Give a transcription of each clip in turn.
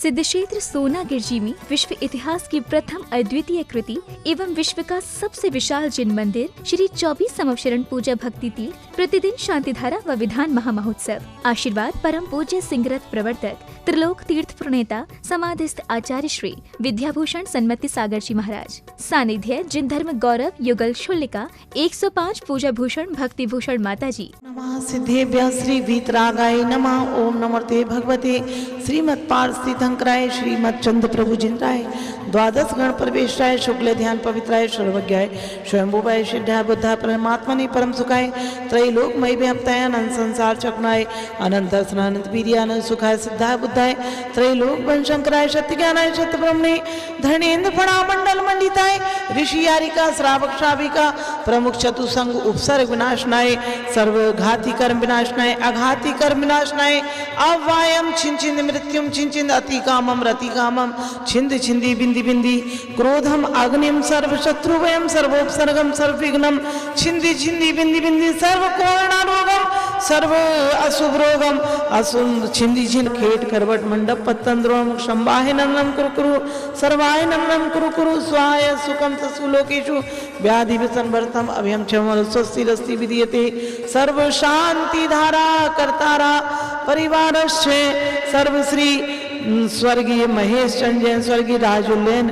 सिद्धक्षेत्र सोनागिर जी में विश्व इतिहास की प्रथम अद्वितीय कृति एवं विश्व का सबसे विशाल जिन मंदिर श्री 24 संवत्सरण पूजा भक्ति तीर्थ प्रतिदिन शांतिधारा व विधान महामहोत्सव। आशीर्वाद परम पूज्य सिंहरथ प्रवर्तक त्रिलोक तीर्थ प्रणेता समाधिस्थ आचार्य श्री विद्याभूषण सन्मति सागर जी महाराज। सानिध्य जिन धर्म गौरव युगल शुल्लिका 105 पूजा भूषण भक्ति भूषण माता जी। नमः सिद्धेभ्यः श्री वीतरागाय नमः। ओम नमस्ते भगवते श्रीमत् पारस्थितंकराय श्रीमत् चंद्र प्रभु जिंद्राय द्वादश गण प्रवेशाय शुक्ल ध्यान पवित्राय सर्वज्ञाय स्वयंभुवाय सिद्धाय बुद्धाय परमात्मने परम सुखाय त्रैलोकमय व्याप्ताय अनंत संसार चक्राय अनंत अनंत वीर्यानंद सुखाय सिद्धाय बुद्धाय त्रैलोक वंशंकराय सत्य ज्ञानाय सत्य ब्रह्मणे धर्मेन्द्र फणा मंडल मंडिताय ऋषि यारिका श्रावक श्राविका प्रमुख चतुसंग उपसर्ग विनाशनाय सर्वघाती कर्म विनाशनाय अघाती कर्म विनाशनाय अव्वायम छिंचिंद मृत्युम छिंचिंद अति कामम रति कामम छिंद छिंदी बिंदी बिंदी क्रोधम अग्निम सर्व शत्रुवयम सर्वोपसर्गम सर्वविघ्नम छिंदी छिंदी बिंदी बिंदी सर्व कोरोना रोगम सर्व अशुभ रोगम असुन छिंदी छिंद खेट करवट मंडप पत्तंद्रोम शंबाहे नंदनम कुरकुरु सर्वाय नंदनम कुरकुरु स्वाय सुखम तसु लोकेषु व्याधि विसंवर्तम अभयम चमल स्वस्ति रस्ति विधीयते सर्व शांति धारा कर्तारा परिवारस्य सर्वश्री स्वर्गीय महेश चंद्र जैन स्वर्गीय राजुल जैन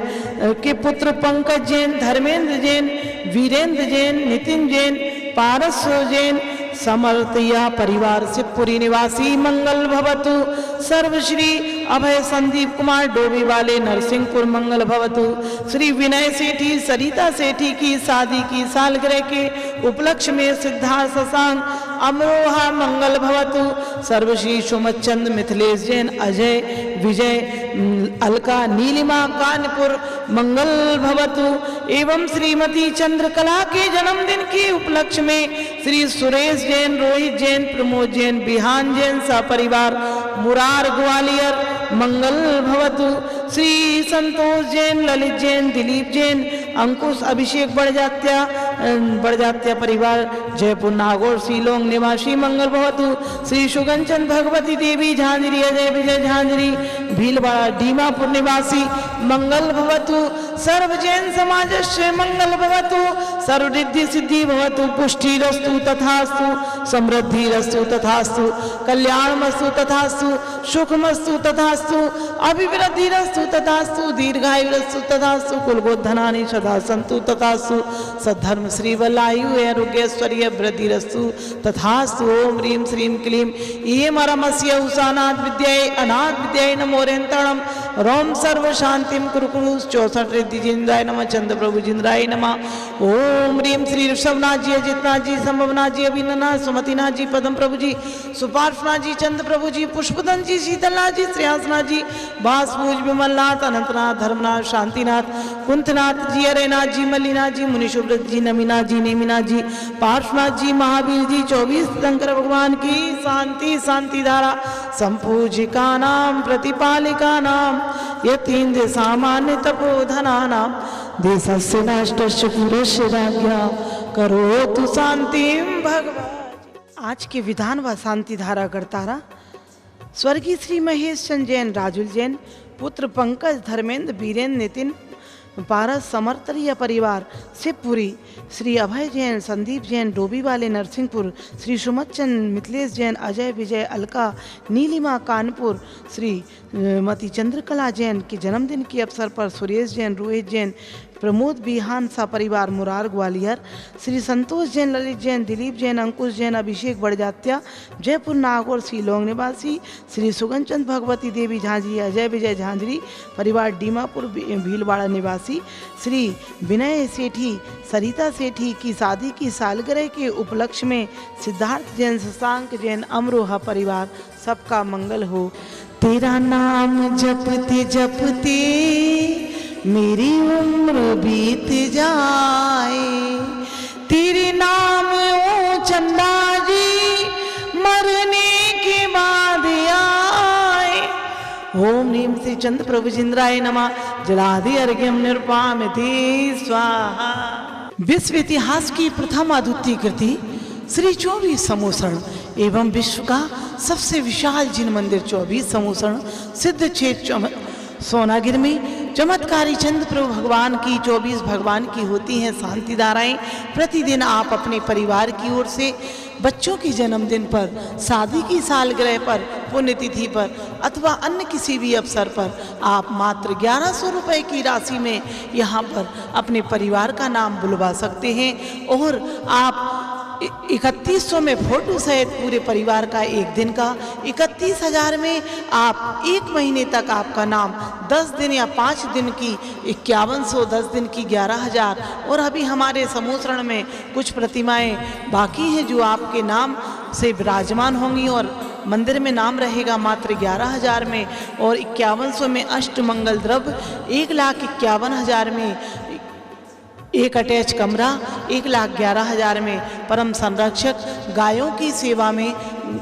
के पुत्र पंकज जैन धर्मेंद्र जैन वीरेंद्र जैन नितिन जैन पारस जैन समर्थया परिवार शिवपुरी निवासी मंगल भवतु सर्वश्री अभय संदीप कुमार डोबी वाले नरसिंहपुर मंगल भवतु श्री विनय सेठी सरिता सेठी की शादी की सालगिरह के उपलक्ष्य में सिद्धार्थ शशांक अमरोहा मंगल भवतु सर्वश्री सोमचंद मिथिलेश जैन अजय विजय अलका नीलिमा कानपुर मंगल भवतु एवं श्रीमती चंद्रकला के जन्मदिन के उपलक्ष्य में श्री सुरेश जैन रोहित जैन प्रमोद जैन बिहान जैन सपरिवार मुरार ग्वालियर मंगल भवतु श्री संतोष जैन ललित जैन दिलीप जैन अंकुश अभिषेक बड़जात्या परिवार जयपुर नागौर शिलोंग निवासी मंगल भवतु श्री सुगंचन भगवती देवी झांझरी अजय विजय झांझरी भीलवाड़ा डीमापुर निवासी मंगल भवतु सर्व जैन समाजस्य मंगल भवतु सर्वरिद्धि सिद्धि भवतु पुष्टिरस्तु तथास्तु समृद्धिरस्तु तथास्तु कल्याणमस्तु तथास्तु सुखमस्तु तथास्तु अभिवृद्धिरस्तु तथास्तु दीर्घायुरस्तु तथास्तु कुलगोधनानि सदा सन्तु तथास्तु सद्धर्म श्री वलायु आरोग्यश्वर्य वृद्धिरस्तु तथास्तु ओम ह्रीं श्रीं क्लीं ये मरमस्य उषानाथ विद्याय अनाथ विद्याय नमो रेन्तणम रोम सर्व शांतिम कुरुकुरु 64 रिद्धि जिंद्राय नमः चंद्र प्रभु जिंद्राय नमः ओम ह्रीं श्री ऋषभनाथ जी अजितनाथ जी संभवनाथ जी अभिननाथ सुमतिनाथ जी पदम प्रभु जी सुपार्श्वनाथ जी चंद्र प्रभु जी पुष्पदन जी शीतलनाथ जी श्रेयांसनाथ जी बासपूज विमलनाथ अनंतनाथ धर्मनाथ शांतिनाथ कुंथनाथ जी अरेनाथ जी मल्लीनाथ जी मुनिशुभ्रत जी नमीनाथ जी नेमिनाथ जी पार्श्वनाथ जी महावीर जी 24 शंकर भगवान की शांति शांति धारा संपूजिका नाम प्रतिपालिका नाम यतीन्द्र सामान्य तपोधना नाम देशस्य नष्टस्य पुरुष राज्ञा करोतु शांतिं भगवान। आज के विधान व शांति धारा करतारा स्वर्गीय श्री महेश चंद्र जैन राजुल जैन पुत्र पंकज धर्मेंद्र वीरेंद्र नितिन पारस समर्थरिया परिवार शिवपुरी श्री अभय जैन संदीप जैन डोबी वाले नरसिंहपुर श्री सुमचंद मिथिलेश जैन अजय विजय अलका नीलिमा कानपुर श्री मती चंद्रकला जैन के जन्मदिन के अवसर पर सुरेश जैन रोहित जैन प्रमोद बिहान सा परिवार मुरार ग्वालियर श्री संतोष जैन ललित जैन दिलीप जैन अंकुश जैन अभिषेक बड़जात्या जयपुर नागौर शिलोंग निवासी श्री सुगंचंद भगवती देवी झांझरी अजय विजय झांझरी परिवार डीमापुर भीलवाड़ा निवासी श्री विनय सेठी सरिता सेठी की शादी की सालगिरह के उपलक्ष्य में सिद्धार्थ जैन शशांक जैन अमरोहा परिवार सबका मंगल हो। तेरा नाम जपते जपते मेरी उम्र बीत जाए तेरे नाम ओ चंदा जी मरने के बाद आए। ओम ह्रीं श्री चंद्र प्रभु जिंद्राय नमः जलाधि अर्घ्यम निरुपामिति स्वाहा। विश्व इतिहास की प्रथम अद्वितीय कृति श्री 24 संवत्सरण एवं विश्व का सबसे विशाल जिन मंदिर 24 समूसण सिद्ध क्षेत्र सोनागिर में चमत्कारी चंद्र प्रभु भगवान की 24 भगवान की होती हैं शांति धाराएं। प्रतिदिन आप अपने परिवार की ओर से बच्चों के जन्मदिन पर, शादी की सालगिरह पर, पुण्यतिथि पर अथवा अन्य किसी भी अवसर पर आप मात्र 1100 रुपये की राशि में यहाँ पर अपने परिवार का नाम बुलवा सकते हैं और आप 3100 में फोटो सहित पूरे परिवार का एक दिन का, 31,000 में आप 1 महीने तक आपका नाम, 10 दिन या 5 दिन की 5100, 10 दिन की 11,000। और अभी हमारे समूसरण में कुछ प्रतिमाएं बाकी हैं जो आपके नाम से विराजमान होंगी और मंदिर में नाम रहेगा मात्र 11,000 में। और 5100 में अष्टमंगल द्रव्य, 1,51,000 में एक अटैच कमरा, 1,11,000 में परम संरक्षक, गायों की सेवा में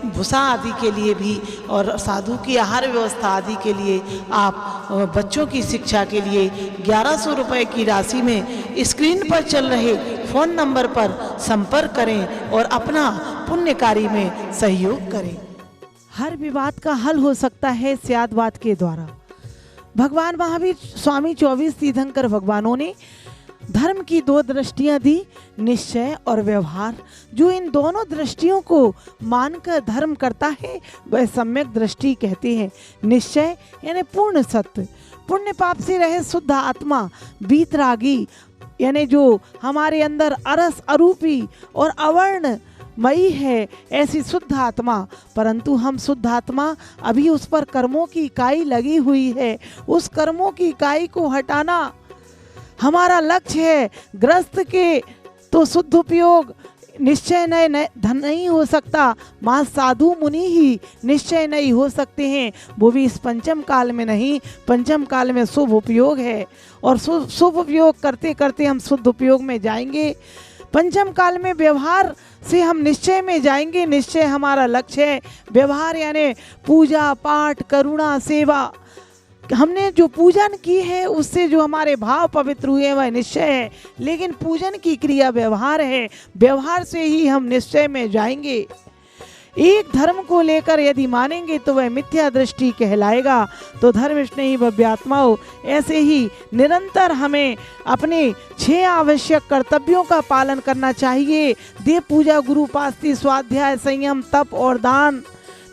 भूसा आदि के लिए भी और साधु की आहार व्यवस्था आदि के लिए, आप बच्चों की शिक्षा के लिए 1100 रुपये की राशि में स्क्रीन पर चल रहे फ़ोन नंबर पर संपर्क करें और अपना पुण्य कार्य में सहयोग करें। हर विवाद का हल हो सकता है स्यादवाद के द्वारा। भगवान महावीर स्वामी 24 तीर्थंकर भगवानों ने धर्म की 2 दृष्टियां दी, निश्चय और व्यवहार। जो इन दोनों दृष्टियों को मानकर धर्म करता है वह सम्यक दृष्टि कहते हैं। निश्चय यानी पूर्ण सत्य, पुण्य पाप से रहे शुद्ध आत्मा, वीतरागी यानी जो हमारे अंदर अरस अरूपी और अवर्ण मई है ऐसी शुद्ध आत्मा। परंतु हम शुद्ध आत्मा अभी उस पर कर्मों की इकाई लगी हुई है। उस कर्मों की इकाई को हटाना हमारा लक्ष्य है। ग्रस्त के तो शुद्ध उपयोग निश्चय धन नहीं हो सकता, मां साधु मुनि ही निश्चय नहीं हो सकते हैं, वो भी इस पंचम काल में नहीं। पंचम काल में शुभ उपयोग है और शुभ उपयोग करते करते हम शुद्ध उपयोग में जाएंगे। पंचम काल में व्यवहार से हम निश्चय में जाएंगे। निश्चय हमारा लक्ष्य है। व्यवहार यानी पूजा पाठ, करुणा, सेवा। हमने जो पूजन की है उससे जो हमारे भाव पवित्र हुए वह निश्चय है, लेकिन पूजन की क्रिया व्यवहार है। व्यवहार से ही हम निश्चय में जाएंगे। एक धर्म को लेकर यदि मानेंगे तो वह मिथ्या दृष्टि कहलाएगा। तो धर्मिष्ठ नहीं भव्यात्मा हो। ऐसे ही निरंतर हमें अपने 6 आवश्यक कर्तव्यों का पालन करना चाहिए। देव पूजा, गुरु उपासना, स्वाध्याय, संयम, तप और दान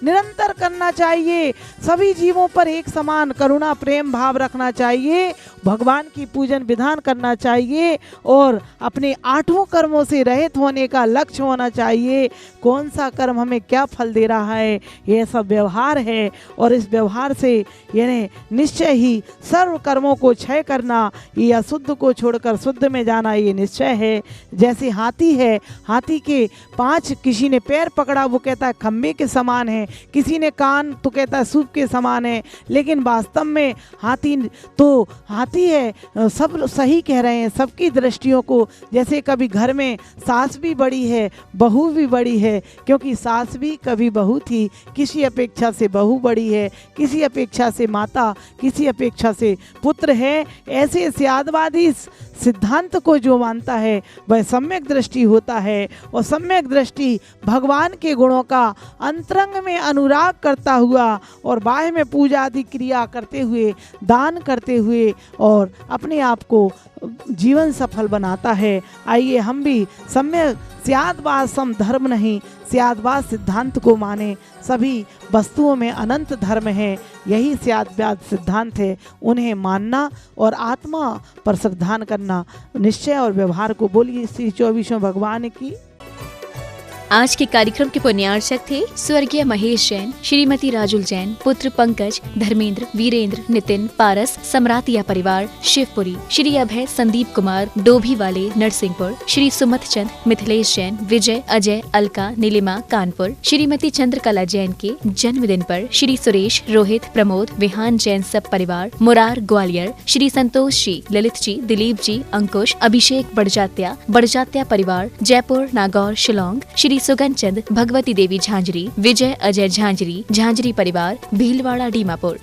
निरंतर करना चाहिए। सभी जीवों पर एक समान करुणा प्रेम भाव रखना चाहिए। भगवान की पूजन विधान करना चाहिए और अपने 8 कर्मों से रहित होने का लक्ष्य होना चाहिए। कौन सा कर्म हमें क्या फल दे रहा है, यह सब व्यवहार है। और इस व्यवहार से यानी निश्चय ही सर्व कर्मों को क्षय करना, ये अशुद्ध को छोड़कर शुद्ध में जाना, ये निश्चय है। जैसे हाथी है, हाथी के 5 किसी ने पैर पकड़ा वो कहता है खम्बे के समान है, किसी ने कान तो कहता है सूप के समान है, लेकिन वास्तव में हाथी है। सब सही कह रहे हैं सबकी दृष्टियों को। जैसे कभी घर में सास भी बड़ी है, बहू भी बड़ी है, क्योंकि सास भी कभी बहू थी, किसी अपेक्षा से बहू बड़ी है, किसी अपेक्षा से माता, किसी अपेक्षा से पुत्र है। ऐसे स्यादवादी सिद्धांत को जो मानता है वह सम्यक दृष्टि होता है। और सम्यक दृष्टि भगवान के गुणों का अंतरंग में अनुराग करता हुआ और बाह्य में पूजा आदि क्रिया करते हुए, दान करते हुए और अपने आप को जीवन सफल बनाता है। आइए हम भी सम्यक स्यादवाद सम धर्म नहीं, स्यादवाद सिद्धांत को माने। सभी वस्तुओं में अनंत धर्म है, यही स्यादवाद सिद्धांत है। उन्हें मानना और आत्मा पर श्रद्धा करना, निश्चय और व्यवहार को बोलिए श्री 24वें भगवान की। आज के कार्यक्रम के पुण्यार्चक थे स्वर्गीय महेश जैन, श्रीमती राजुल जैन, पुत्र पंकज, धर्मेंद्र, वीरेंद्र, नितिन, पारस, सम्रातिया परिवार, शिवपुरी, श्री अभय, संदीप कुमार, डोभी वाले, नरसिंहपुर, श्री सुमत चंद, मिथिलेश जैन, विजय, अजय, अलका, नीलिमा, कानपुर, श्रीमती चंद्रकला जैन के जन्मदिन पर श्री सुरेश, रोहित, प्रमोद, विहान जैन सब परिवार, मुरार ग्वालियर, श्री संतोष जी, ललित जी, दिलीप जी, अंकुश, अभिषेक बड़जात्या परिवार, जयपुर, नागौर, शिलोंग, श्री सुगन चंद, भगवती देवी झांझरी, विजय, अजय झांझरी, झांझरी परिवार, भीलवाड़ा, डीमापुर।